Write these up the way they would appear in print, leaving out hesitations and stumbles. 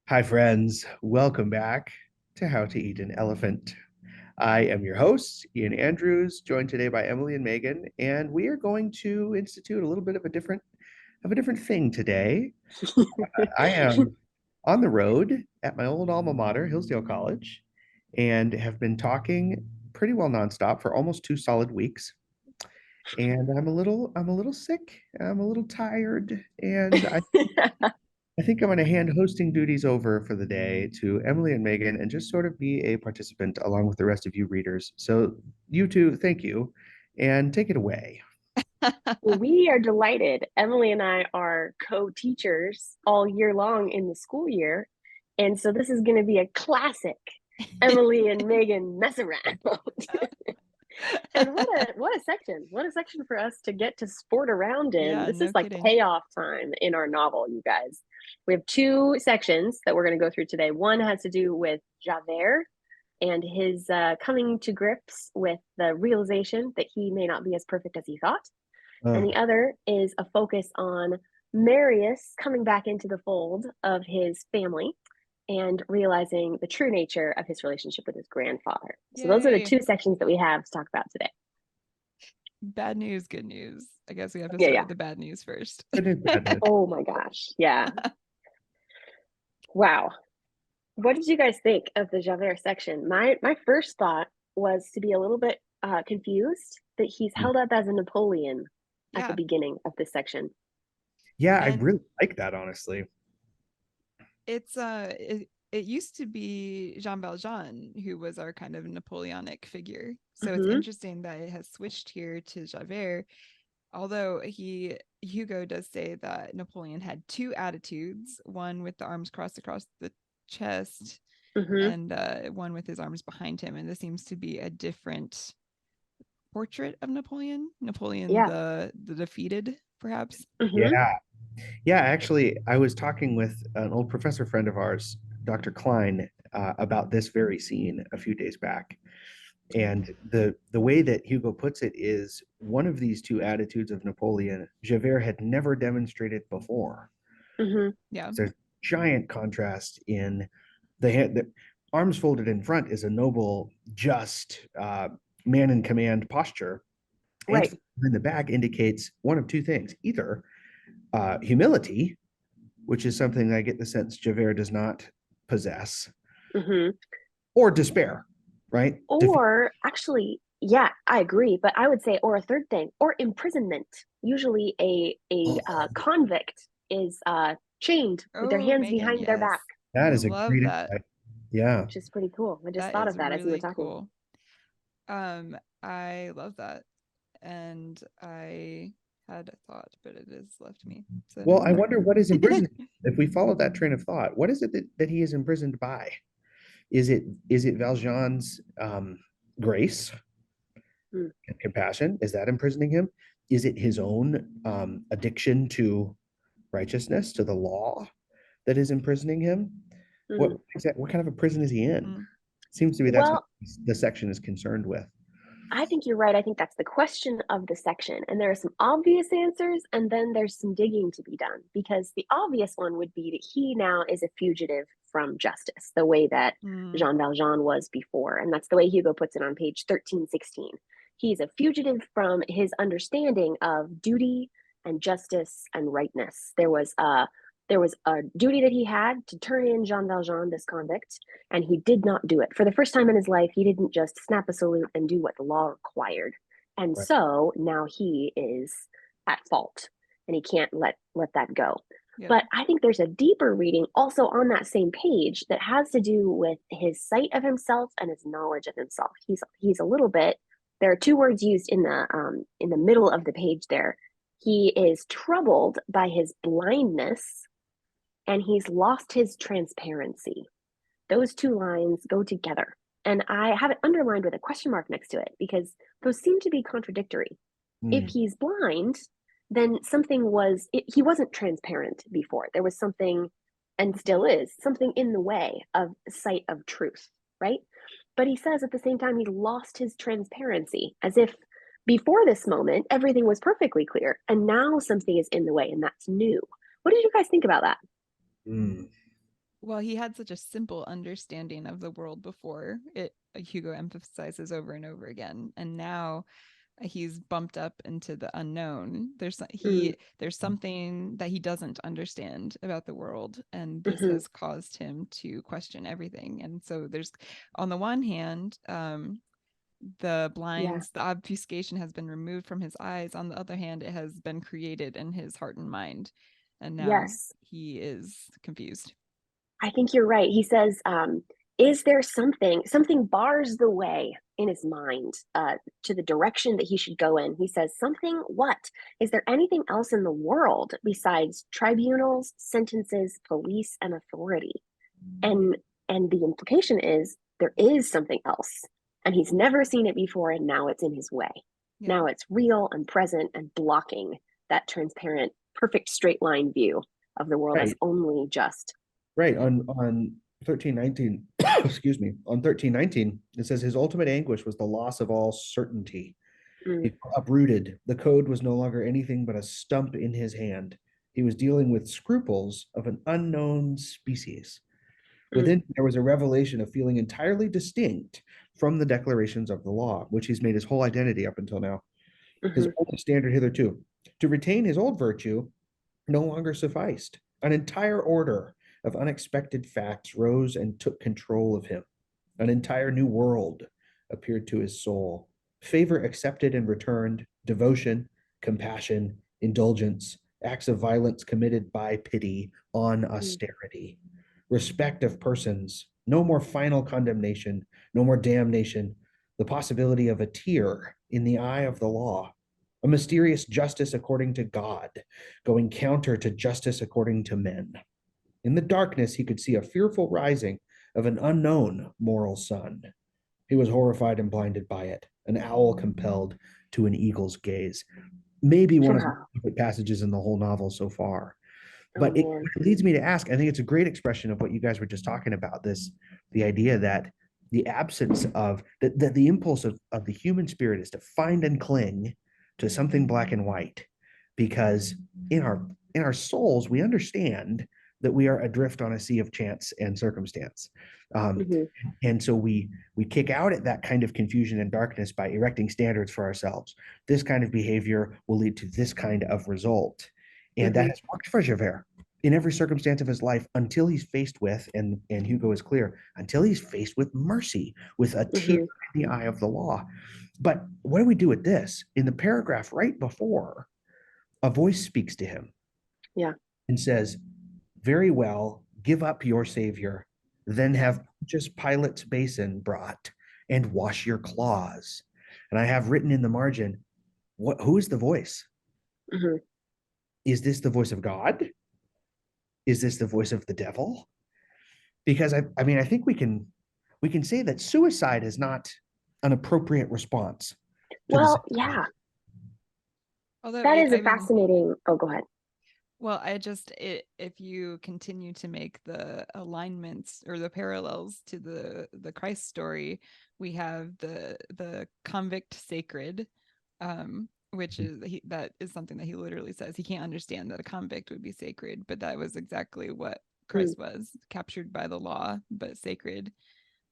Hi, friends. Welcome back to How to Eat an Elephant. I am your host, Ian Andrews, joined today by Emily and Megan, and we are going to institute a little bit of a different thing today. I am on the road at my old alma mater, Hillsdale College, and have been talking pretty well nonstop for almost 2 solid weeks. And I'm a little sick. I'm a little tired, and I think I'm going to hand hosting duties over for the day to Emily and Megan and just sort of be a participant along with the rest of you readers. So, you two, thank you and take it away. We are delighted. Emily and I are co-teachers all year long in the school year. And so this is going to be a classic Emily and Megan mess around. And what a section. What a section for us to get to sport around in. Yeah, This no is like kidding. payoff time in our novel, you guys. We have two sections that we're going to go through today. One has to do with Javert and his coming to grips with the realization that he may not be as perfect as he thought. And Uh, the other is a focus on Marius coming back into the fold of his family and realizing the true nature of his relationship with his grandfather. So those are the Yay. two sections that we have to talk about today. Bad news, good news. I guess we have to Yeah, start yeah. with the bad news first. good news, bad news. Oh my gosh. Yeah. Wow. What did you guys think of the Javert section? My first thought was to be a little bit confused that he's held up as a Napoleon at the Yeah. beginning of this section. Yeah, I And really like that, honestly. it used to be Jean Valjean who was our kind of Napoleonic figure. So it's Mm-hmm. interesting that it has switched here to Javert, although Hugo does say that Napoleon had two attitudes, one with the arms crossed across the chest Mm-hmm. and one with his arms behind him. And this seems to be a different portrait of Napoleon Yeah. the defeated, perhaps. Mm-hmm. Yeah. Yeah, actually, I was talking with an old professor friend of ours, Dr. Klein, about this very scene a few days back. And the way that Hugo puts it is one of these two attitudes of Napoleon, Javert had never demonstrated before. Mm-hmm. Yeah. There's giant contrast in the arms folded in front is a noble, just man in command posture, and Right. in the back indicates one of two things: either humility, which is something I get the sense Javert does not possess, Mm-hmm. or despair, right? Or actually, yeah, I agree. But I would say, or a third thing, or imprisonment. Usually, a convict is chained with their Oh, hands Megan, behind their yes. back, That I is a love great that. insight. Yeah. which is pretty cool. I just That thought is of that as you were really talking. cool. I love that. And I had a thought, but it has left me. So Well, never I mind. wonder what is imprisoned. If we follow that train of thought, what is it that he is imprisoned by? Is it Valjean's grace Hmm. and compassion? Is that imprisoning him? Is it his own addiction to righteousness, to the law, that is imprisoning him? Hmm. What kind of a prison is he in? Mm, Seems to be that's what Well, the section is concerned with. I think you're right. I think that's the question of the section. And there are some obvious answers, and then there's some digging to be done because the obvious one would be that he now is a fugitive from justice, the way that mm, Jean Valjean was before. And that's the way Hugo puts it on page 1316. He's a fugitive from his understanding of duty and justice and rightness. There was a duty that he had to turn in Jean Valjean, this convict, and he did not do it. For the first time in his life, he didn't just snap a salute and do what the law required. And Right. so now he is at fault and he can't let that go. yep. But I think there's a deeper reading also on that same page that has to do with his sight of himself and his knowledge of himself. He's a little bit. There are two words used in the middle of the page there. He is troubled by his blindness and he's lost his transparency. Those two lines go together. And I have it underlined with a question mark next to it because those seem to be contradictory. If Hmm. he's blind, then he wasn't transparent before. There was something, and still is, something in the way of sight of truth, right? But he says at the same time, he lost his transparency as if before this moment, everything was perfectly clear. And now something is in the way, and that's new. What did you guys think about that? Hmm. well, he had such a simple understanding of the world before it. Hugo emphasizes over and over again, and now he's bumped up into the unknown. There's something that he doesn't understand about the world, and this Mm-hmm. has caused him to question everything. And so there's, on the one hand, the Yeah. blinds, the obfuscation has been removed from his eyes. On the other hand, it has been created in his heart and mind, and now Yes. he is confused. I think you're right. He says, is there something bars the way in his mind to the direction that he should go in? He says, something what? Is there anything else in the world besides tribunals, sentences, police, and authority? And and the implication is there is something else. And he's never seen it before, and now it's in his way. Yeah. Now it's real and present and blocking that transparent, perfect straight line view of the world as Right. only just. Right. On 1319, excuse me, on 1319, it says his ultimate anguish was the loss of all certainty. Mm, He uprooted. The code was no longer anything but a stump in his hand. He was dealing with scruples of an unknown species. mm, Within there was a revelation of feeling entirely distinct from the declarations of the law, which he's made his whole identity up until now. His mm-hmm, only standard hitherto. To retain his old virtue no longer sufficed. An entire order of unexpected facts rose and took control of him. An entire new world appeared to his soul. Favor accepted and returned, devotion, compassion, indulgence, acts of violence committed by pity on mm, austerity, respect of persons, no more final condemnation, no more damnation, the possibility of a tear in the eye of the law, a mysterious justice according to God, going counter to justice according to men. In the darkness, he could see a fearful rising of an unknown moral sun. He was horrified and blinded by it, an owl compelled to an eagle's gaze. Maybe one of my yeah. favorite passages in the whole novel so far. Oh But it man. leads me to ask, I think it's a great expression of what you guys were just talking about, the idea that the absence of the impulse of the human spirit is to find and cling to something black and white, because in our souls we understand that we are adrift on a sea of chance and circumstance. Um, Mm-hmm, and so we kick out at that kind of confusion and darkness by erecting standards for ourselves. This kind of behavior will lead to this kind of result. And that mm-hmm, has worked for Javert in every circumstance of his life until he's faced with, and Hugo is clear, until he's faced with mercy, with a tear mm-hmm. in the eye of the law. But what do we do with this? In the paragraph right before, a voice speaks to him Yeah. and says, very well, give up your savior, then Yeah. have just Pilate's basin brought and wash your claws. And I have written in the margin, who is the voice? Mm-hmm. Is this the voice of God? Is this the voice of the devil? Because I mean, I think we can say that suicide is not an appropriate response to the Well, situation. yeah, Although that is a I mean, fascinating. Oh, go ahead. well, if you continue to make the alignments or the parallels to the Christ story, we have the convict sacred, which is that is something that he literally says he can't understand that a convict would be sacred, but that was exactly what Mm, Christ was, captured by the law but sacred.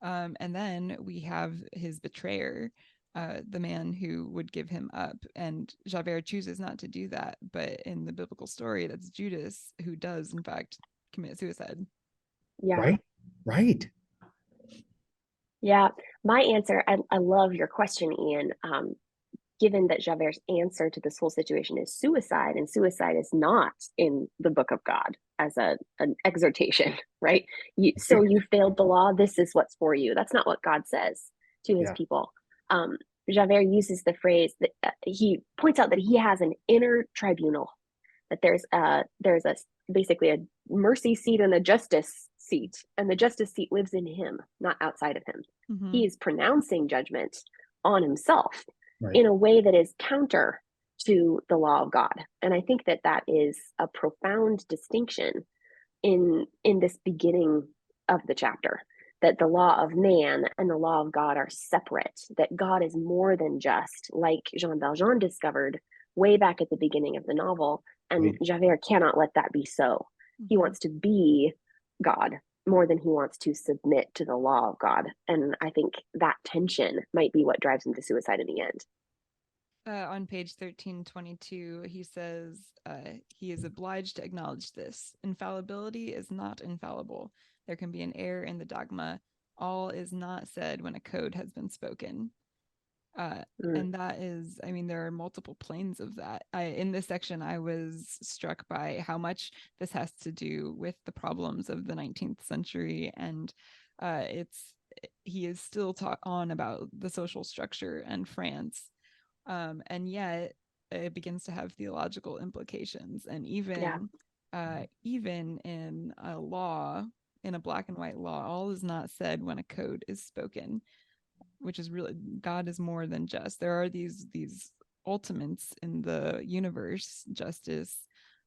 And then we have his betrayer, the man who would give him up. And Javert chooses not to do that. But in the biblical story, that's Judas who does, in fact, commit suicide. yeah, Right? Right. yeah. My answer. I love your question, Ian. Given that Javert's answer to this whole situation is suicide, and suicide is not in the book of God as an exhortation, right? So you failed the law. This is what's for you. That's not what God says to his Yeah. people. Javert uses the phrase that he points out that he has an inner tribunal, that there's a basically a mercy seat and a justice seat, and the justice seat lives in him, not outside of him. Mm-hmm. He is pronouncing judgment on himself Right. in a way that is counter to the law of God. And I think that that is a profound distinction in this beginning of the chapter, that the law of man and the law of God are separate, that God is more than just, like Jean Valjean discovered way back at the beginning of the novel. And Right. Javert cannot let that be so. He Mm-hmm. wants to be God more than he wants to submit to the law of God. And I think that tension might be what drives him to suicide in the end. On page 1322, he says he is obliged to acknowledge this. Infallibility is not infallible. There can be an error in the dogma. All is not said when a code has been spoken. And that is, I mean, there are multiple planes of that. In this section, I was struck by how much this has to do with the problems of the 19th century. And he is still taught on about the social structure and France. And yet it begins to have theological implications. And even in a law, in a black and white law, all is not said when a code is spoken, which is really, God is more than just. There are these ultimates in the universe, justice,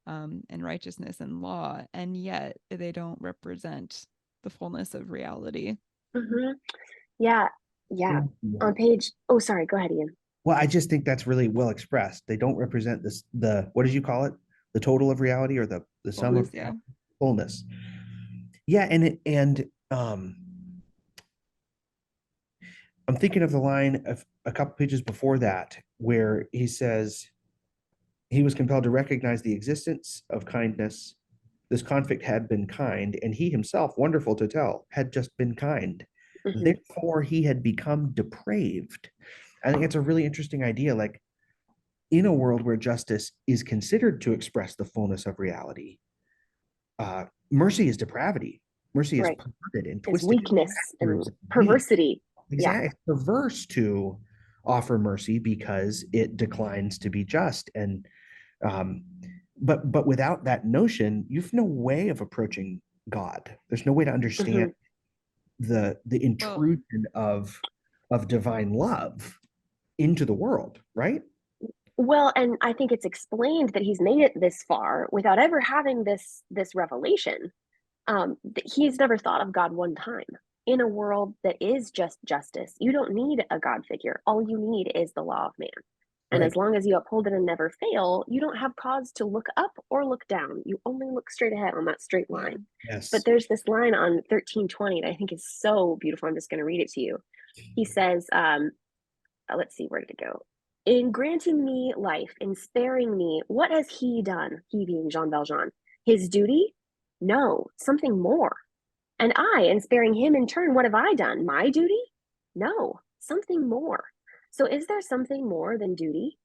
and righteousness and law, and yet they don't represent the fullness of reality. Mm-hmm. Yeah. On page, oh, sorry, go ahead, Ian. Well, I just think that's really well expressed. They don't represent this, what did you call it? The total of reality, or the sum of fullness. Yeah, and I'm thinking of the line of a couple pages before that, where he says he was compelled to recognize the existence of kindness. This conflict had been kind, and he himself, wonderful to tell, had just been kind. Mm-hmm. Therefore, he had become depraved. I think it's a really interesting idea. Like, in a world where justice is considered to express the fullness of reality, mercy is depravity. Mercy is perverted and twisted. It's weakness and perversity. Exactly. It's perverse to offer mercy because it declines to be just. And but without that notion, you've no way of approaching God. There's no way to understand the intrusion of divine love into the world, right? Well, and I think it's explained that he's made it this far without ever having this revelation. He's never thought of God one time. In a world that is just justice, you don't need a God figure. All you need is the law of man. And as long as you uphold it and never fail, you don't have cause to look up or look down. You only look straight ahead on that straight line. Yes. But there's this line on 1320 that I think is so beautiful. I'm just going to read it to you. He says, let's see, where did it go? In granting me life, in sparing me, what has he done? He being Jean Valjean. His duty? No, something more. And I, in sparing him in turn, what have I done? My duty? No, something more. So is there something more than duty?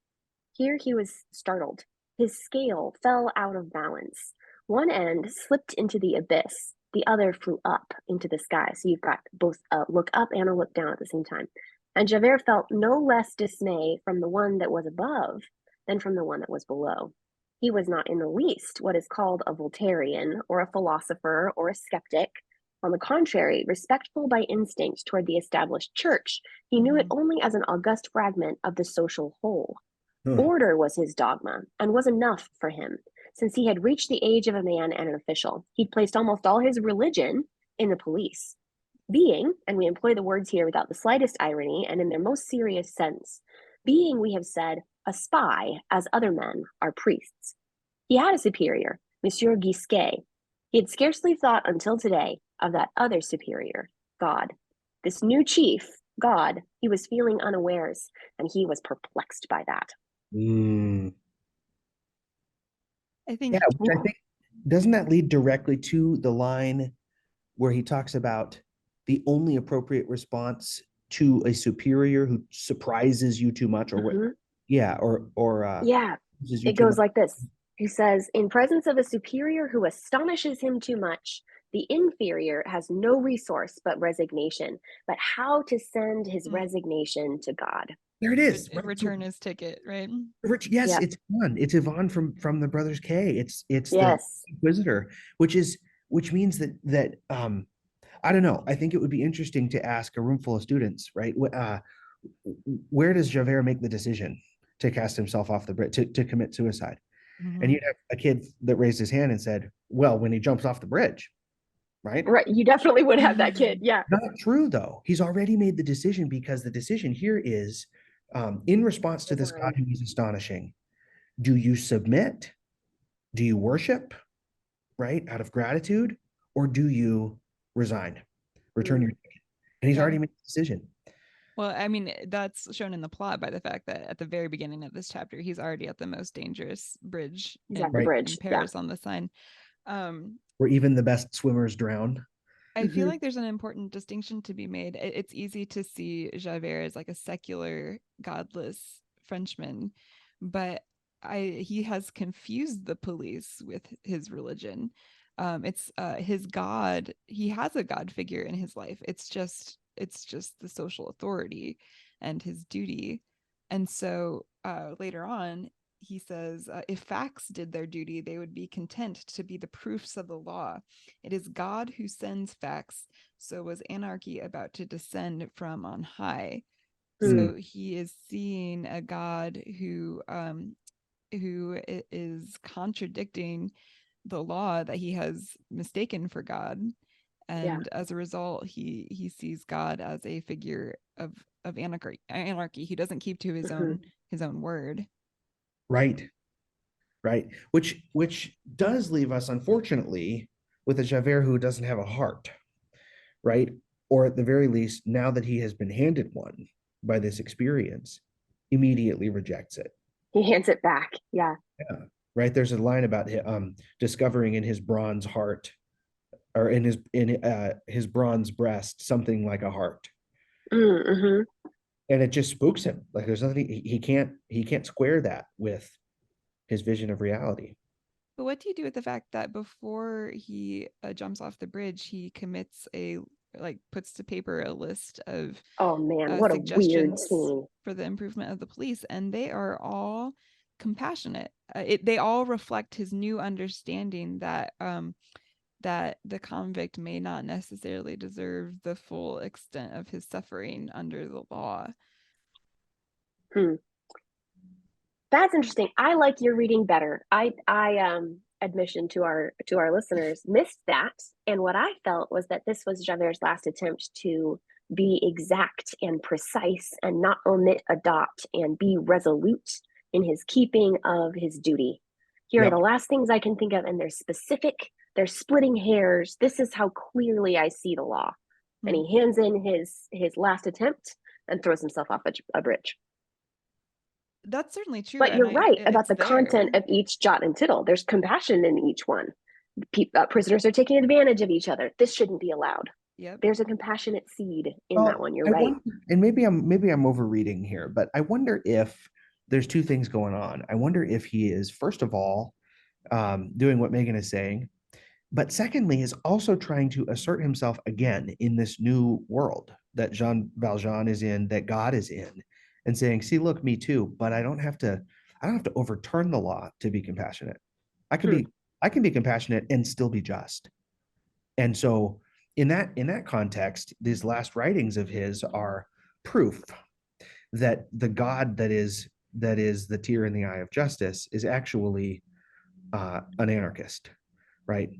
Here he was startled. His scale fell out of balance. One end slipped into the abyss. The other flew up into the sky. So you've got both a look up and a look down at the same time. And Javert felt no less dismay from the one that was above than from the one that was below. He was not in the least what is called a Voltairean or a philosopher or a skeptic. On the contrary, respectful by instinct toward the established church, he knew it only as an august fragment of the social whole. Order was his dogma, and was enough for him. Since he had reached the age of a man and an official, he'd placed almost all his religion in the police. Being, and we employ the words here without the slightest irony and in their most serious sense, being, we have said, a spy, as other men are priests. He had a superior, Monsieur Gisquet. He had scarcely thought until today of that other superior, God. This new chief, God, he was feeling unawares, and he was perplexed by that. I think, doesn't that lead directly to the line where he talks about the only appropriate response to a superior who surprises you too much, or it goes like this. He says, in presence of a superior who astonishes him too much, the inferior has no resource but resignation. But how to send his resignation to God? There it is. Return his ticket, right? Yes, it's Yvonne. It's Yvonne from the Brothers K. It's the Inquisitor, which means that I don't know. I think it would be interesting to ask a room full of students, right? Where does Javert make the decision to cast himself off the bridge, to commit suicide? And you'd have a kid that raised his hand and said, well, when he jumps off the bridge, right? Right. You definitely would have that kid. Yeah. Not true, though. He's already made the decision, because the decision here is in response to this God who is astonishing. Do you submit? Do you worship, right, out of gratitude? Or do you resign, return your ticket. And he's already made the decision. Well, I mean, that's shown in the plot by the fact that at the very beginning of this chapter, he's already at the most dangerous bridge He's at the bridge. in Paris on the Seine. Where even the best swimmers drown. I feel like there's an important distinction to be made. It's easy to see Javert as like a secular, godless Frenchman, but he has confused the police with his religion. It's his god. He has a god figure in his life. It's just the social authority and his duty. And so later on, he says, if facts did their duty, they would be content to be the proofs of the law. It is God who sends facts. So was anarchy about to descend from on high. So he is seeing a God who is contradicting the law that he has mistaken for God. And as a result, he sees God as a figure of anarchy. He doesn't keep to his own word. Right. Which does leave us, unfortunately, with a Javert who doesn't have a heart, right? Or at the very least, now that he has been handed one by this experience, immediately rejects it. He hands it back. Yeah. Right. There's a line about discovering in his bronze heart, or in his bronze breast, something like a heart. Mm-hmm. And it just spooks him. Like there's nothing he can't square that with his vision of reality. But what do you do with the fact that before he jumps off the bridge, he commits puts to paper a list of oh man, what a weird scene for the improvement of the police, and they are all compassionate. They all reflect his new understanding that that the convict may not necessarily deserve the full extent of his suffering under the law. That's interesting. I like your reading better. I admission to our listeners, missed that. And what I felt was that this was Javert's last attempt to be exact and precise and not omit a dot and be resolute in his keeping of his duty. Here are the last things I can think of, and they're specific, they're splitting hairs. This is how clearly I see the law. And he hands in his last attempt and throws himself off a bridge. That's certainly true. But you're right about the content of each jot and tittle. There's compassion in each one. Prisoners are taking advantage of each other. This shouldn't be allowed. Yep. There's a compassionate seed in that one. You're right. Wonder, and maybe I'm overreading here, but I wonder if there's two things going on. I wonder if he is, first of all, doing what Megan is saying, but secondly, is also trying to assert himself again in this new world that Jean Valjean is in, that God is in, and saying, see, look, me too, but I don't have to overturn the law to be compassionate. I can be compassionate and still be just. And so in that context, these last writings of his are proof that the God that is the tear in the eye of justice is actually an anarchist, right?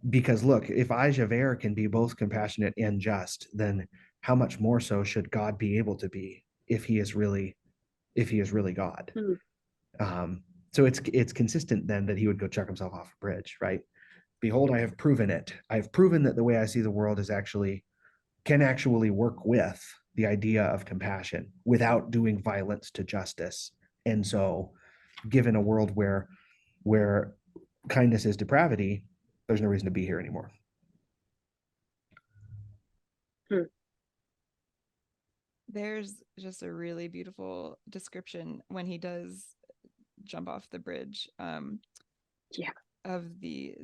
Because look, if I, Javert, can be both compassionate and just, then how much more so should God be able to be if he is really God? So it's consistent then that he would go chuck himself off a bridge, right? Behold, I have proven it. I've proven that the way I see the world can actually work with the idea of compassion without doing violence to justice. And so, given a world where kindness is depravity, there's no reason to be here anymore. There's just a really beautiful description when he does jump off the bridge. Of the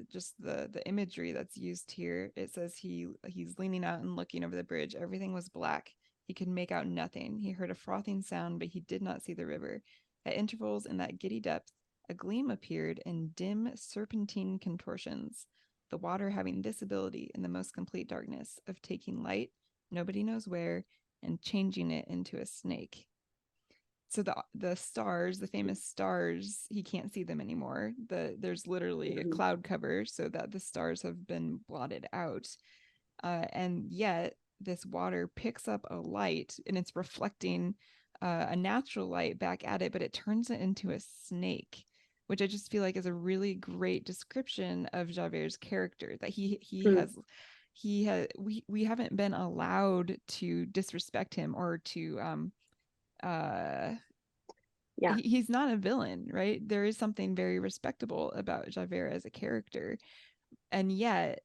imagery that's used here. It says he's leaning out and looking over the bridge. Everything was black. He could make out nothing. He heard a frothing sound, but he did not see the river. At intervals in that giddy depth, a gleam appeared in dim serpentine contortions, the water having this ability in the most complete darkness of taking light, nobody knows where, and changing it into a snake. So the stars, the famous stars, he can't see them anymore. There's literally a cloud cover so that the stars have been blotted out. And yet this water picks up a light and it's reflecting a natural light back at it, but it turns it into a snake, which I just feel like is a really great description of Javert's character, that he has we haven't been allowed to disrespect him or to Yeah. he's not a villain, right? There is something very respectable about Javert as a character, and yet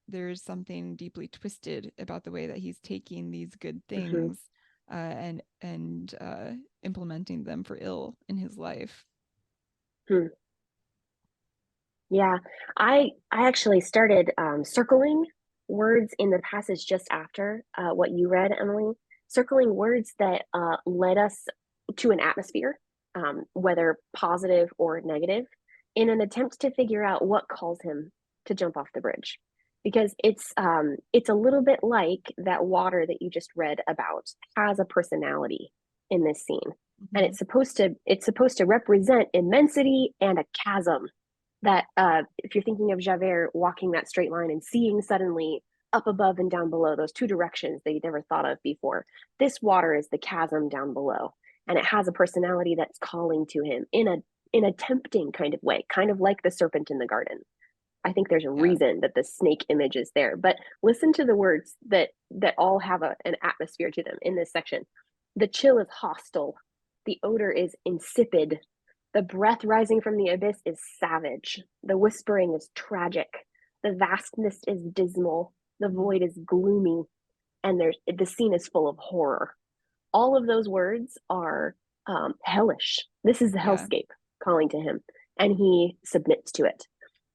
there's something deeply twisted about the way that he's taking these good Hmm. things and implementing them for ill in his life. Hmm. Yeah, I actually started circling words in the passage just after what you read, Emily, circling words that led us to an atmosphere, whether positive or negative, in an attempt to figure out what calls him to jump off the bridge. Because it's a little bit like that water that you just read about has a personality in this scene. And Mm-hmm. it's supposed to represent immensity and a chasm that if you're thinking of Javert walking that straight line and seeing suddenly up above and down below, those two directions that he'd never thought of before, this water is the chasm down below, and it has a personality that's calling to him in a tempting kind of way, kind of like the serpent in the garden. I think there's a Yeah. reason that the snake image is there, but listen to the words that all have an atmosphere to them in this section. The chill is hostile, the odor is insipid, the breath rising from the abyss is savage. The whispering is tragic. The vastness is dismal. The void is gloomy. And the scene is full of horror. All of those words are hellish. This is the Yeah. hellscape calling to him. And he submits to it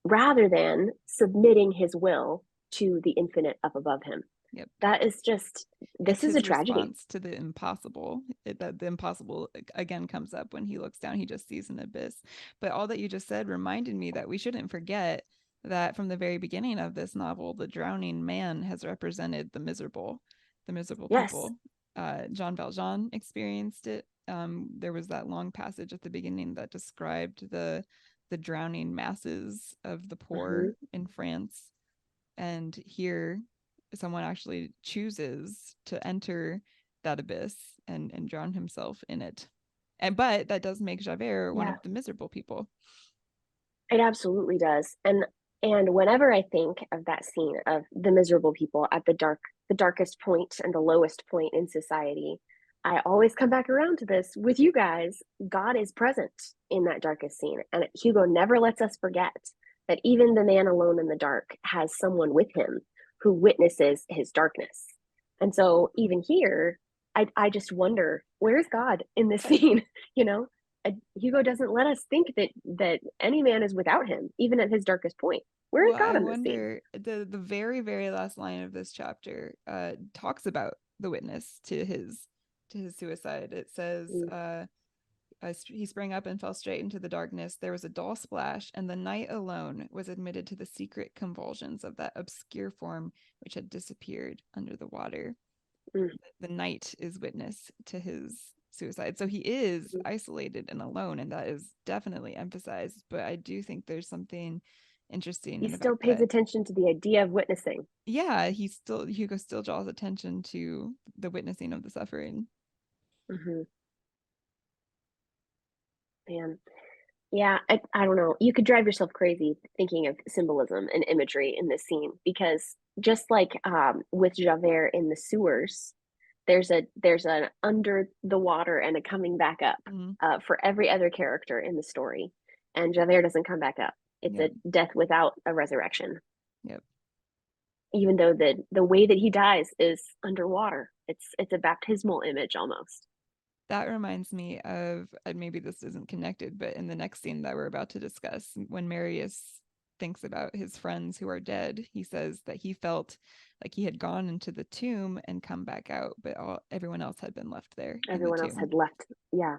rather than submitting his will to the infinite up above him. Yep. That is just, this It's is a his tragedy. response to the impossible. That the impossible again comes up when he looks down. He just sees an abyss. But all that you just said reminded me that we shouldn't forget that from the very beginning of this novel, the drowning man has represented the miserable Yes. people. Jean Valjean experienced it. There was that long passage at the beginning that described the drowning masses of the poor Mm-hmm. in France, and here someone actually chooses to enter that abyss and drown himself in it. But that does make Javert one Yeah. of the miserable people. It absolutely does. And whenever I think of that scene of the miserable people at the darkest point and the lowest point in society, I always come back around to this with you guys. God is present in that darkest scene. And Hugo never lets us forget that even the man alone in the dark has someone with him who witnesses his darkness. And so even here, I just wonder, where's God in this scene? You know, Hugo doesn't let us think that any man is without him, even at his darkest point. Where is Well, God I in this scene? wonder, the very very last line of this chapter talks about the witness to his suicide. It says, Mm, he sprang up and fell straight into the darkness. There was a dull splash, and the night alone was admitted to the secret convulsions of that obscure form which had disappeared under the water. mm, The night is witness to his suicide. So he is mm. isolated and alone, and that is definitely emphasized. But I do think there's something interesting He in the still fact pays that, attention to the idea of witnessing. yeah, Hugo still draws attention to the witnessing of the suffering. Hmm. Man, yeah, I don't know. You could drive yourself crazy thinking of symbolism and imagery in this scene because just like with Javert in the sewers, there's an under the water and a coming back up Mm-hmm. for every other character in the story, and Javert doesn't come back up. It's a Yep. death without a resurrection, Yep. even though the way that he dies is underwater. It's a baptismal image almost. That reminds me of, and maybe this isn't connected, but in the next scene that we're about to discuss, when Marius thinks about his friends who are dead, he says that he felt like he had gone into the tomb and come back out, but everyone else had been left there in the Everyone else tomb. had left. Yeah.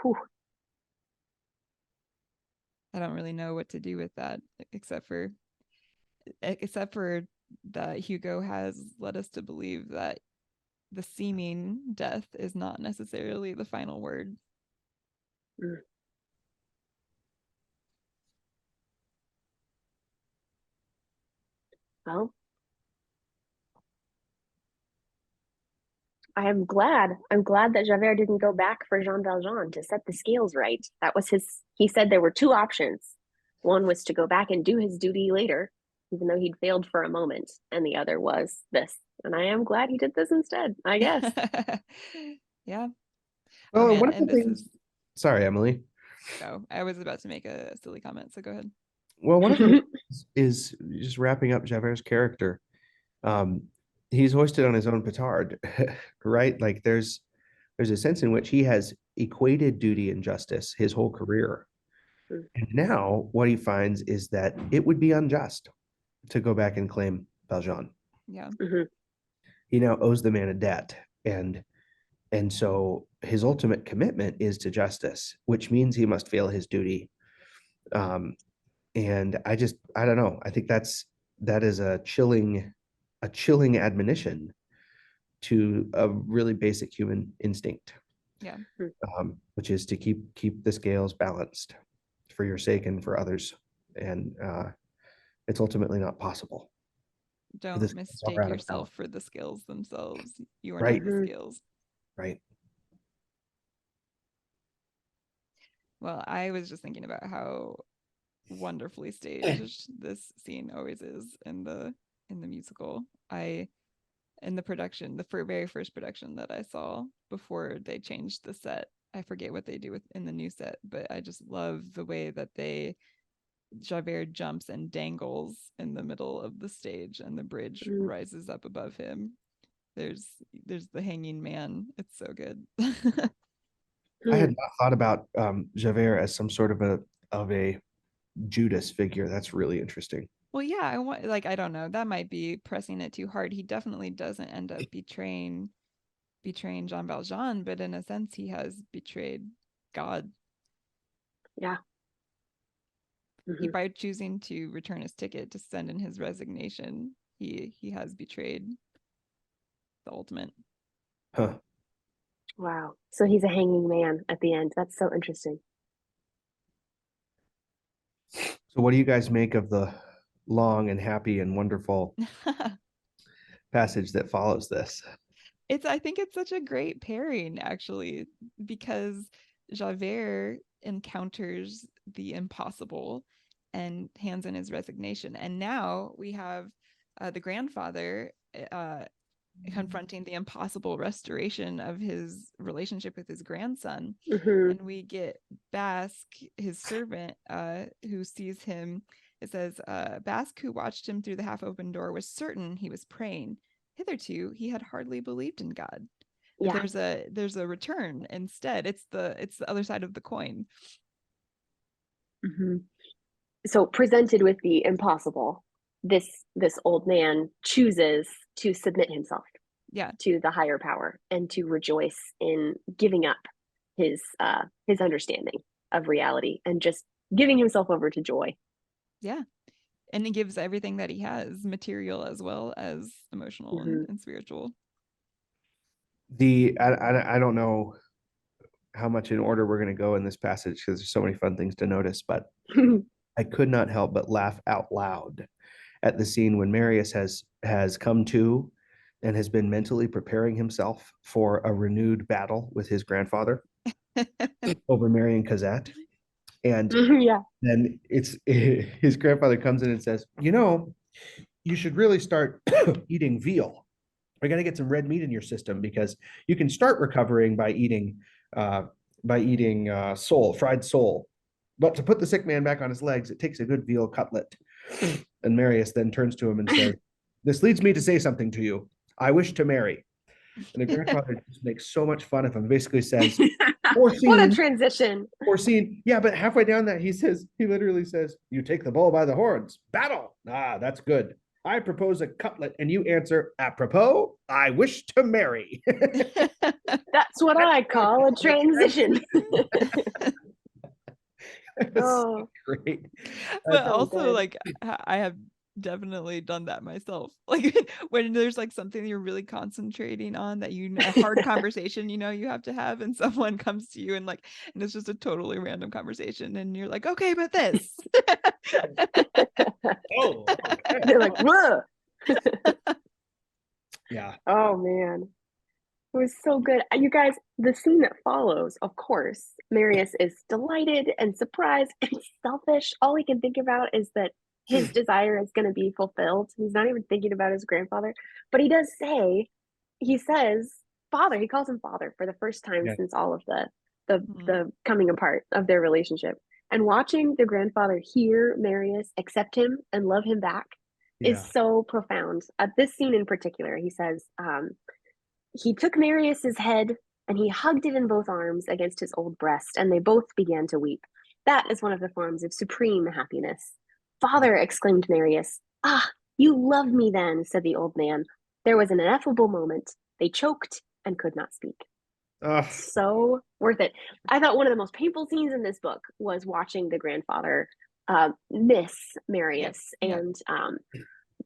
Whew. I don't really know what to do with that, except for except for that Hugo has led us to believe that the seeming death is not necessarily the final word. Mm. Well, I'm glad that Javert didn't go back for Jean Valjean to set the scales right. That was his, he said there were two options. One was to go back and do his duty later, even though he'd failed for a moment, and the other was this. And I am glad he did this instead, I guess. Yeah. Oh Well, man, one of the and this things. is Sorry, Emily. oh, I was about to make a silly comment, so go ahead. Well, one of the things is just wrapping up Javert's character. Um, he's hoisted on his own petard, right? Like there's a sense in which he has equated duty and justice his whole career. And now what he finds is that it would be unjust to go back and claim Valjean. Yeah. Mhm. He now owes the man a debt. And so his ultimate commitment is to justice, which means he must fail his duty. And I don't know. I think that is a chilling admonition to a really basic human instinct, Yeah. which is to keep the scales balanced for your sake and for others. And it's ultimately not possible. Don't mistake yourself for the scales themselves. You are Right. not the scales. Right. Well, I was just thinking about how wonderfully staged this scene always is in the musical. In the production, the very first production that I saw before they changed the set. I forget what they do in the new set, but I just love the way that Javert jumps and dangles in the middle of the stage and the bridge rises up above him. There's the hanging man. It's so good. I had not thought about Javert as some sort of a Judas figure. That's really interesting. Well, yeah, I don't know. That might be pressing it too hard. He definitely doesn't end up betraying Jean Valjean, but in a sense he has betrayed God. Yeah. By choosing to return his ticket, to send in his resignation, he has betrayed the ultimate. Huh. Wow. So he's a hanging man at the end. That's so interesting. So what do you guys make of the long and happy and wonderful passage that follows this? I think it's such a great pairing, actually, because Javert encounters the impossible and hands in his resignation. And now we have the grandfather confronting the impossible restoration of his relationship with his grandson. And we get Basque, his servant, who sees him. It says, Basque, who watched him through the half-open door, was certain he was praying. Hitherto, he had hardly believed in God. But there's a return instead. It's the other side of the coin. So presented with the impossible, this old man chooses to submit himself to the higher power and to rejoice in giving up his understanding of reality and just giving himself over to joy. Yeah. And he gives everything that he has, material as well as emotional and spiritual. I don't know how much in order we're going to go in this passage because there's so many fun things to notice, but I could not help but laugh out loud at the scene when Marius has come to and has been mentally preparing himself for a renewed battle with his grandfather over Marion Cosette. And then his grandfather comes in and says, you should really start eating veal. We got to get some red meat in your system because you can start recovering by eating sole, fried sole. But to put the sick man back on his legs, it takes a good veal cutlet. And Marius then turns to him and says, this leads me to say something to you. I wish to marry. And the grandfather just makes so much fun of him, basically says, what a transition. Or scene. Yeah, but halfway down that he literally says, you take the bull by the horns. Battle. Ah, that's good. I propose a cutlet and you answer, apropos, I wish to marry. That's what I call a transition. Oh, great. But also, like, I have definitely done that myself. Like when there's like something you're really concentrating on that a hard conversation, you have to have, and someone comes to you and it's just a totally random conversation, and you're like, okay, but this. Oh, okay. They're like, whoa. Yeah. Oh man. It was so good. You guys, the scene that follows, of course, Marius is delighted and surprised and selfish. All he can think about is that his desire is going to be fulfilled. He's not even thinking about his grandfather. But he does say, he says, father. He calls him father for the first time Yeah. since all of Mhm. the coming apart of their relationship. And watching the grandfather hear Marius accept him and love him back is Yeah. so profound. At this scene in particular, he says, he took Marius's head and he hugged it in both arms against his old breast, and they both began to weep. That is one of the forms of supreme happiness. Father, exclaimed Marius. Ah, you love me then, said the old man. There was an ineffable moment. They choked and could not speak. Oh, So worth it. I thought one of the most painful scenes in this book was watching the grandfather miss Yep. Marius Yep. and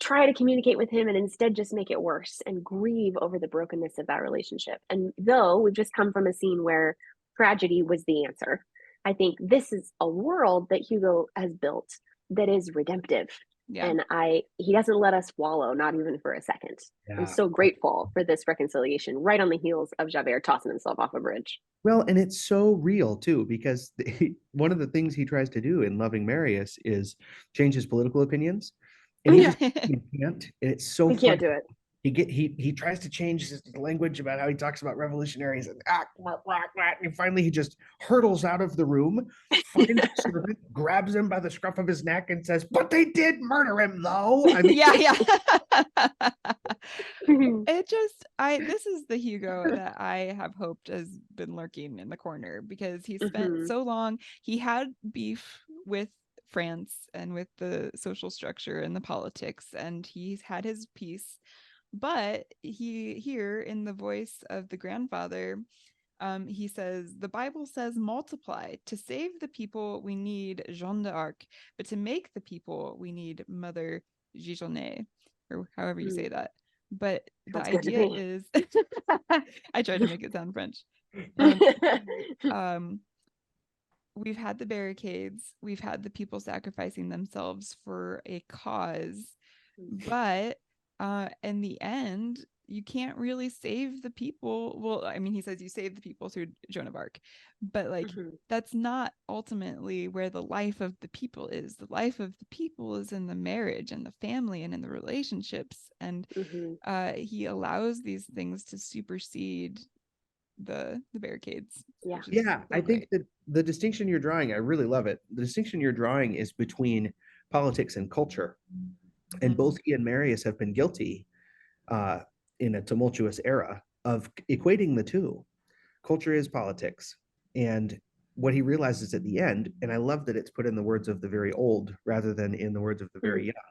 try to communicate with him and instead just make it worse and grieve over the brokenness of that relationship. And though we've just come from a scene where tragedy was the answer, I think this is a world that Hugo has built that is redemptive. Yeah. And he doesn't let us wallow, not even for a second. I'm yeah. so grateful for this reconciliation right on the heels of Javert tossing himself off a bridge. Well, and it's so real too, because one of the things he tries to do in Loving Marius is change his political opinions, and he Yeah, just he can't. And it's so we can't funny. do it. He tries to change his language about how he talks about revolutionaries and and finally he just hurtles out of the room, finds a servant, grabs him by the scruff of his neck, and says, "But they did murder him, though." I mean, Yeah, yeah. It just this is the Hugo that I have hoped has been lurking in the corner, because he spent Mhm. so long. He had beef with France and with the social structure and the politics, and he's had his piece. But he here, in the voice of the grandfather, he says, the Bible says multiply. To save the people, we need Jeanne d'Arc, but to make the people, we need Mother Gijonnet, or however you say Mm. that. But the Sounds good to idea me. is, I tried to make it sound French. Um, um, we've had the barricades, we've had the people sacrificing themselves for a cause, but in the end, you can't really save the people. Well, I mean, he says you save the people through Joan of Arc, but like, Mhm. that's not ultimately where the life of the people is. The life of the people is in the marriage and the family and in the relationships, and Mhm. he allows these things to supersede the barricades, Yeah. which is yeah, I so think great. that the distinction you're drawing, I really love it. The distinction you're drawing is between politics and culture, and Mhm. both he and Marius have been guilty uh, in a tumultuous era of equating the two. Culture is politics. And what he realizes at the end, and I love that it's put in the words of the very old rather than in the words of the very Mm. young.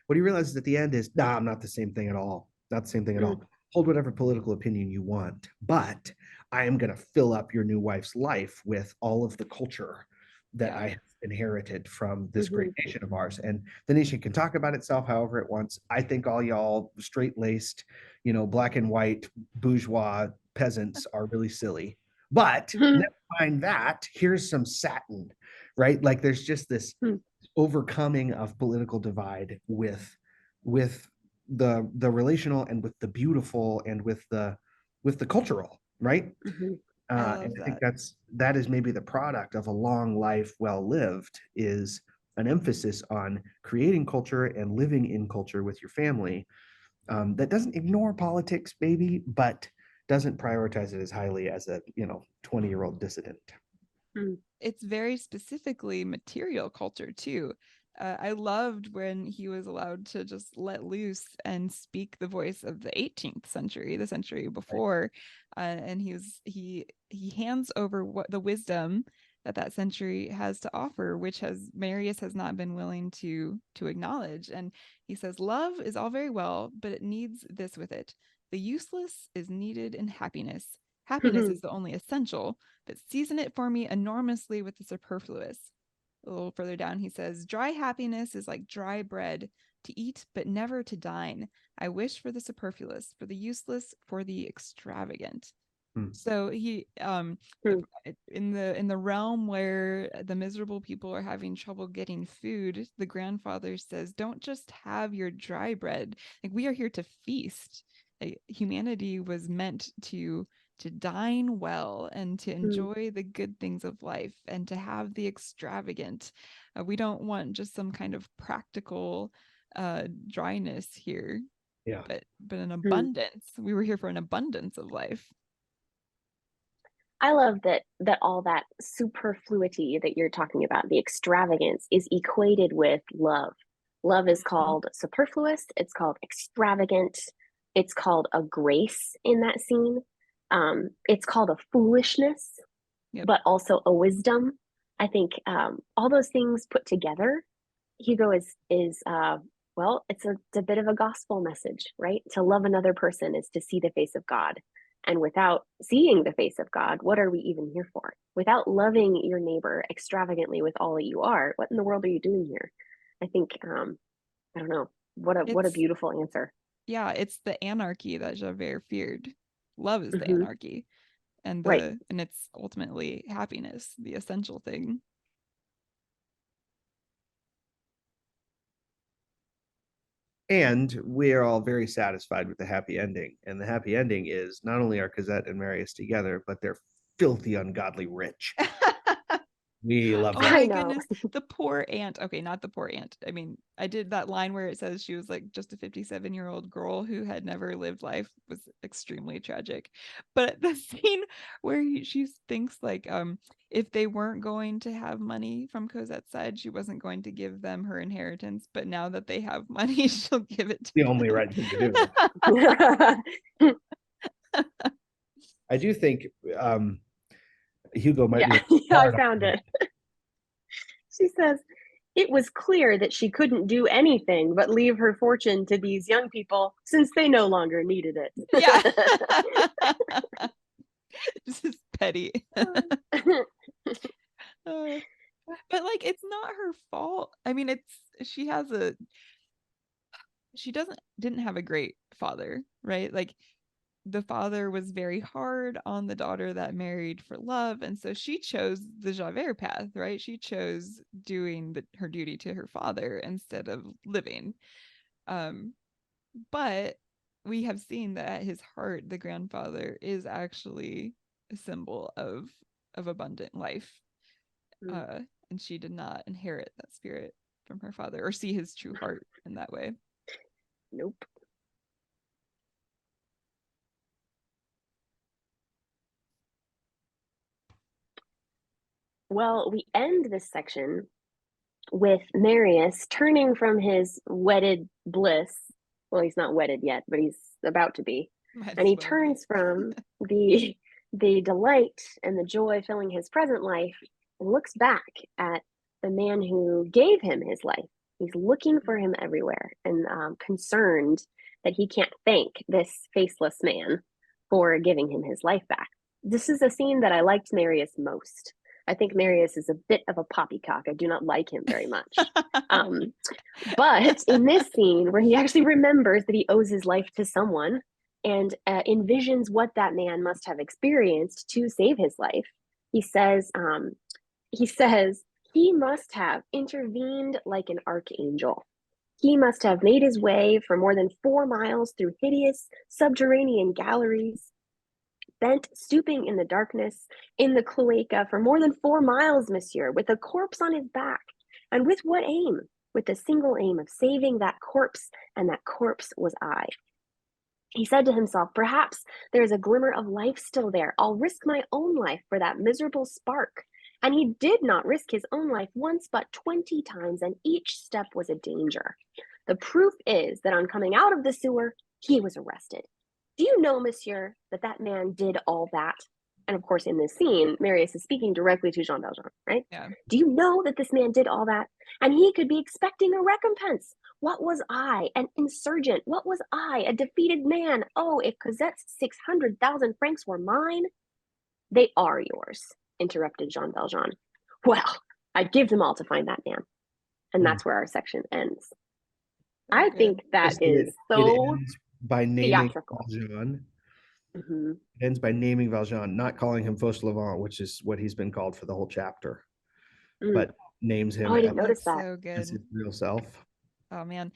What he realizes at the end is, nah, I'm not the same thing at all. Not the same thing at Mm. all. Hold whatever political opinion you want, but I am going to fill up your new wife's life with all of the culture that Yeah. I have inherited from this great Mhm. nation of ours. And the nation can talk about itself however it wants. I think all y'all straight laced, black and white bourgeois peasants are really silly. But never mind that. Here's some satin, right? Like there's just this Mm. overcoming of political divide with the relational and with the beautiful and with the cultural, right? Mhm. I And love I think that. that is maybe the product of a long life well lived, is an emphasis on creating culture and living in culture with your family, that doesn't ignore politics, baby, but doesn't prioritize it as highly as a 20-year-old dissident. Mm. It's very specifically material culture too. I loved when he was allowed to just let loose and speak the voice of the 18th century, the century Right. before, and he hands over what the wisdom that century has to offer, which has Marius has not been willing to acknowledge. And he says, "Love is all very well, but it needs this with it. The useless is needed in happiness. Happiness is the only essential, but season it for me enormously with the superfluous." A little further down, he says, dry happiness is like dry bread, to eat but never to dine. I wish for the superfluous, for the useless, for the extravagant. Hmm. So he Mm. in the realm where the miserable people are having trouble getting food, the grandfather says, don't just have your dry bread. Like, we are here to feast. Like, humanity was meant to dine well and to enjoy the good things of life and to have the extravagant. We don't want just some kind of practical dryness here, Yeah. but an abundance. We were here for an abundance of life. I love that all that superfluity that you're talking about, the extravagance, is equated with love. Love is called superfluous, it's called extravagant, it's called a grace in that scene. It's called a foolishness, but also a wisdom. I think all those things put together, Hugo is well, it's a bit of a gospel message, right? To love another person is to see the face of God. And without seeing the face of God, what are we even here for? Without loving your neighbor extravagantly with all that you are, what in the world are you doing here? I think I don't know. What a beautiful answer. Yeah, it's the anarchy that Javert feared. Love is the anarchy. And right. And it's ultimately happiness, the essential thing. And we are all very satisfied with the happy ending. And the happy ending is not only are Cosette and Marius together, but they're filthy, ungodly rich. We love that. Oh my goodness. The poor aunt. Okay, not the poor aunt. I mean, I did that line where it says she was like just a 57-year-old girl who had never lived life was extremely tragic. But the scene where she thinks like if they weren't going to have money from Cosette's side, she wasn't going to give them her inheritance, but now that they have money, she'll give it to the them. only right thing to do. I do think Hugo might be. Yeah, I found it. She says, it was clear that she couldn't do anything but leave her fortune to these young people since they no longer needed it. Yeah. This is petty. But like it's not her fault. I mean, she didn't have a great father, right? Like the father was very hard on the daughter that married for love, and so she chose the Javert path, right? She chose doing her duty to her father instead of living. But we have seen that at his heart, the grandfather is actually a symbol of abundant life. And she did not inherit that spirit from her father or see his true heart in that way. Nope. Well, we end this section with Marius turning from his wedded bliss. Well, he's not wedded yet, but he's about to be. And he turns from the delight and the joy filling his present life and looks back at the man who gave him his life. He's looking for him everywhere and concerned that he can't thank this faceless man for giving him his life back. This is a scene that I liked Marius most. I think Marius is a bit of a poppycock. I do not like him very much. But in this scene where he actually remembers that he owes his life to someone and envisions what that man must have experienced to save his life, he says he must have intervened like an archangel. He must have made his way for more than 4 miles through hideous subterranean galleries, bent stooping in the darkness, in the cloaca for more than 4 miles, monsieur, with a corpse on his back. And with what aim? With the single aim of saving that corpse, and that corpse was I. He said to himself, perhaps there is a glimmer of life still there. I'll risk my own life for that miserable spark. And he did not risk his own life once, but 20 times, and each step was a danger. The proof is that on coming out of the sewer, he was arrested. Do you know, monsieur, that that man did all that? And of course, in this scene, Marius is speaking directly to Jean Valjean, right? Yeah. Do you know that this man did all that? And he could be expecting a recompense. What was I, an insurgent? What was I, a defeated man? Oh, if Cosette's 600,000 francs were mine. They are yours, interrupted Jean Valjean. Well, I'd give them all to find that man. And that's where our section ends. I think that is so by naming theatrical. Valjean. It ends by naming Valjean, not calling him Fauchelevent, which is what he's been called for the whole chapter, but names him I didn't notice that. So good. as his real self. Oh man.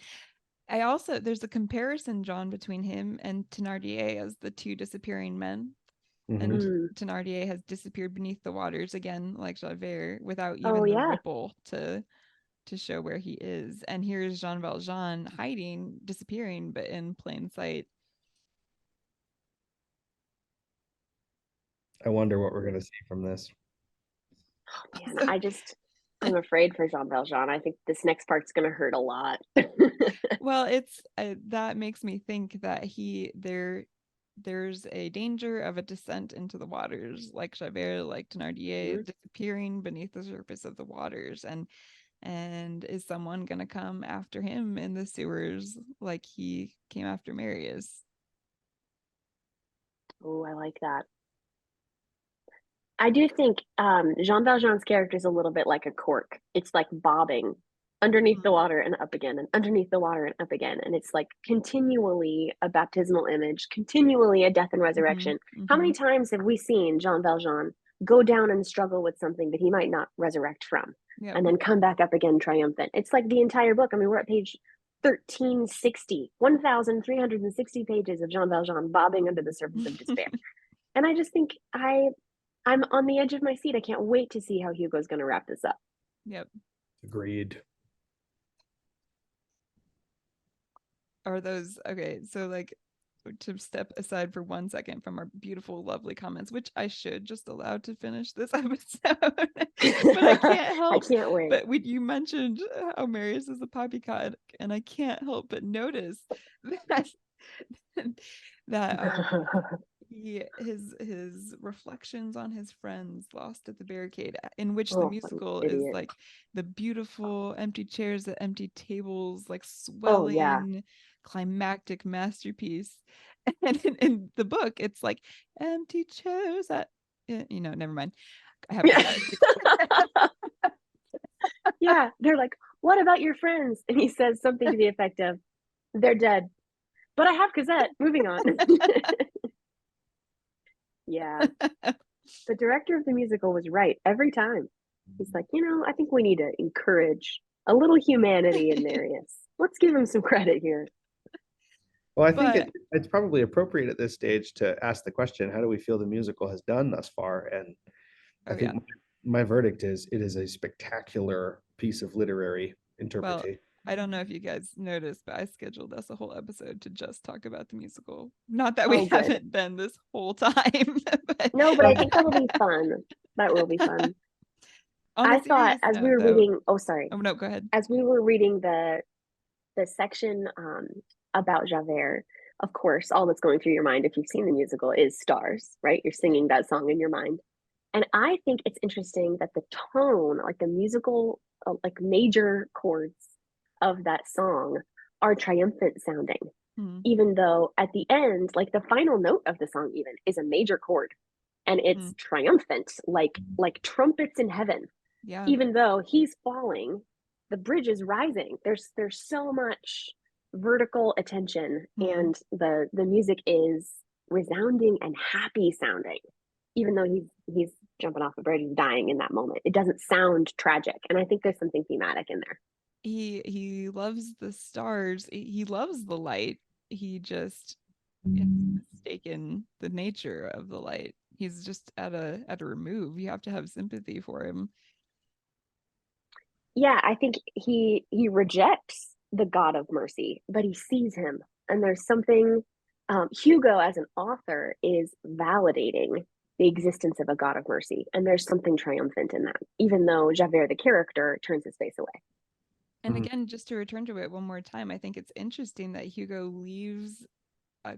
There's a comparison, John, between him and Thénardier as the two disappearing men. Mhm. And Mm. Thénardier has disappeared beneath the waters again, like Javert, without Oh, even the yeah. ripple to show where he is. And here's Jean Valjean hiding, disappearing, but in plain sight. I wonder what we're going to see from this. Man, I'm afraid for Jean Valjean. I think this next part's going to hurt a lot. Well, it's that makes me think that there's a danger of a descent into the waters, like Javert, like Thénardier, Mhm. disappearing beneath the surface of the waters, and is someone gonna come after him in the sewers like he came after Marius? Oh, I like that. I do think Jean Valjean's character is a little bit like a cork. It's like bobbing underneath the water and up again, and underneath the water and up again. And it's like continually a baptismal image, continually a death and resurrection. How many times have we seen Jean Valjean go down and struggle with something that he might not resurrect from, Yep. and then come back up again triumphant? It's like the entire book. I mean, we're at page 1360, 1,360 pages of Jean Valjean bobbing under the surface of despair. And I just think I'm on the edge of my seat. I can't wait to see how Hugo's going to wrap this up. Yep. Agreed. Are those okay? So like, to step aside for 1 second from our beautiful, lovely comments, which I should just allow to finish this episode, but I can't help. I can't wait. But when you mentioned how Marius is a poppycock, and I can't help but notice that that his reflections on his friends lost at the barricade, in which the musical is like the beautiful empty chairs, the empty tables, like swelling climactic masterpiece. And in the book it's like empty chairs at, never mind. I have Yeah, they're like, what about your friends? And he says something to the effect of, they're dead, but I have Cosette. Moving on. Yeah. The director of the musical was right every time. He's like, I think we need to encourage a little humanity in Marius. Let's give him some credit here. Well, I think it's probably appropriate at this stage to ask the question, how do we feel the musical has done thus far? And I think my verdict is it is a spectacular piece of literary interpretation. I don't know if you guys noticed, but I scheduled us a whole episode to just talk about the musical. Not that we haven't been this whole time. No, but I think that'll be fun. That will be fun. I thought as we were reading, oh, sorry. Oh, no, go ahead. As we were reading the section about Javert, of course, all that's going through your mind if you've seen the musical is stars, right? You're singing that song in your mind. And I think it's interesting that the tone, like the musical, like major chords of that song are triumphant sounding, even though at the end, like the final note of the song even is a major chord, and it's triumphant, like trumpets in heaven. Yeah. Even though he's falling, the bridge is rising. There's so much vertical attention, and the music is resounding and happy sounding, even though he's jumping off the bridge and dying in that moment. It doesn't sound tragic, and I think there's something thematic in there. He loves the stars. He loves the light. He just is mistaken the nature of the light. He's just at a remove. You have to have sympathy for him. Yeah, I think he rejects the God of mercy, but he sees him, and there's something. Hugo, as an author, is validating the existence of a God of mercy, and there's something triumphant in that, even though Javert, the character, turns his face away. And again, just to return to it one more time, I think it's interesting that Hugo leaves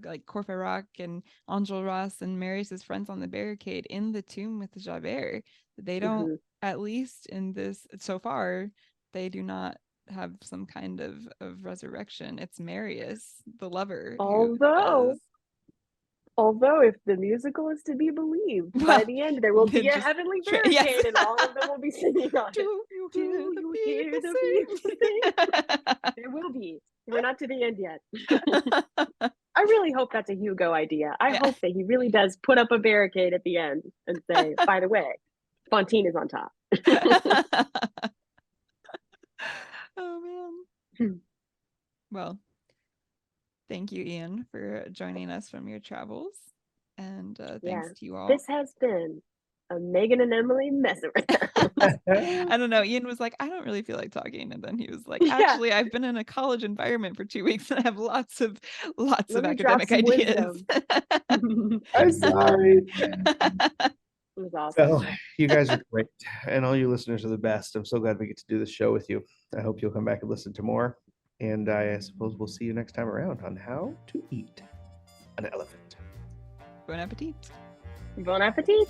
like Courfeyrac and Enjolras and Marius's friends on the barricade in the tomb with Javert. They don't, at least in this so far, they do not have some kind of resurrection. It's Marius, the lover. Although, if the musical is to be believed, by the end there will be a heavenly barricade, and all of them will be singing on it. Do you hear the bees sing? There will be. We're not to the end yet. I really hope that's a Hugo idea. I hope that he really does put up a barricade at the end and say, by the way, Fantine is on top. Oh, man. Well, thank you, Ian, for joining us from your travels. And Yeah. thanks to you all. This has been a Megan and Emily Messenger. I don't know. Ian was like, I don't really feel like talking. And then he was like, Yeah. actually, I've been in a college environment for 2 weeks and I have lots of Let me drop academic some ideas. wisdom. I'm sorry. It was awesome. Well, you guys are great, and all you listeners are the best. I'm so glad we get to do this show with you. I hope you'll come back and listen to more. And I suppose we'll see you next time around on how to eat an elephant. Bon appetit. Bon appetit.